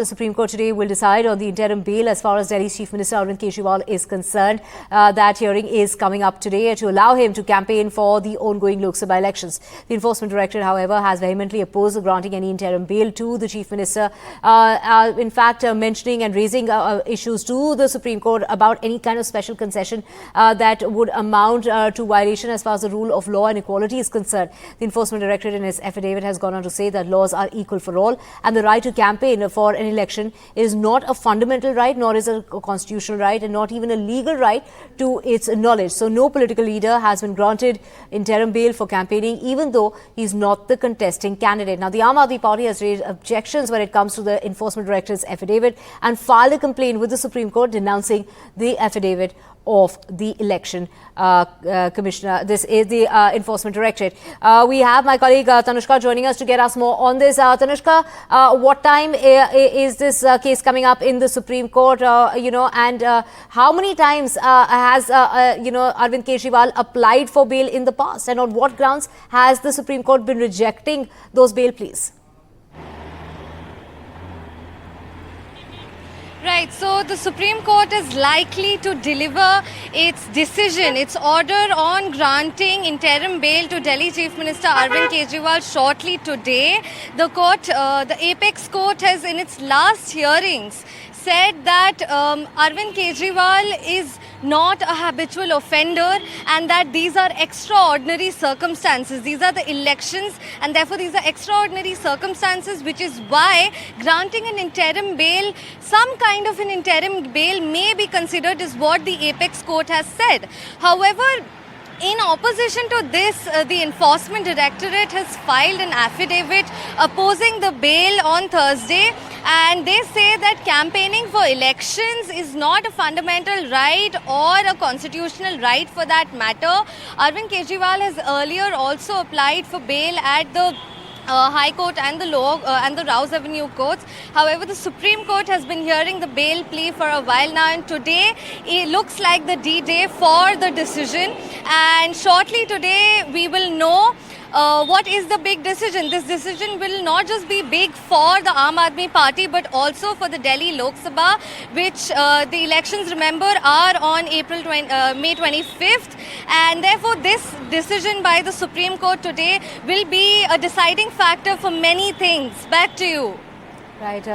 The Supreme Court today will decide on the interim bail as far as Delhi's Chief Minister Arvind Kejriwal is concerned. That hearing is coming up today to allow him to campaign for the ongoing Lok Sabha elections. The Enforcement Directorate, however, has vehemently opposed granting any interim bail to the Chief Minister. In fact, mentioning and raising issues to the Supreme Court about any kind of special concession that would amount to violation as far as the rule of law and equality is concerned. The Enforcement Directorate in its affidavit has gone on to say that laws are equal for all and the right to campaign for an election is not a fundamental right, nor is it a constitutional right, and not even a legal right to its knowledge. So no political leader has been granted interim bail for campaigning, even though he's not the contesting candidate. Now, the Aam Aadmi Party has raised objections when it comes to the Enforcement Directorate's affidavit and filed a complaint with the Supreme Court denouncing the affidavit of the election commissioner. This is the Enforcement Directorate. We have my colleague Tanushka joining us to get us more on this. Tanushka, what time is this case coming up in the Supreme Court? And how many times has Arvind Kejriwal applied for bail in the past, and on what grounds has the Supreme Court been rejecting those bail pleas? Right, so the Supreme Court is likely to deliver its decision, its order on granting interim bail to Delhi Chief Minister Arvind Kejriwal shortly today. The court, the Apex Court, has in its last hearings said that Arvind Kejriwal is not a habitual offender and that these are extraordinary circumstances. These are the elections and therefore these are extraordinary circumstances, which is why granting an interim bail, some kind of an interim bail may be considered, is what the Apex Court has said. However, in opposition to this, the Enforcement Directorate has filed an affidavit opposing the bail on Thursday, and they say that campaigning for elections is not a fundamental right or a constitutional right for that matter. Arvind Kejriwal has earlier also applied for bail at the High Court and the Rouse Avenue courts. However, the Supreme Court has been hearing the bail plea for a while now, and today it looks like the D-Day for the decision. And shortly today we will know what is the big decision. This decision will not just be big for the Aam Aadmi Party but also for the Delhi Lok Sabha, which the elections, remember, are on May 25th, and therefore this decision by the Supreme Court today will be a deciding factor for many things. Back to you. Right.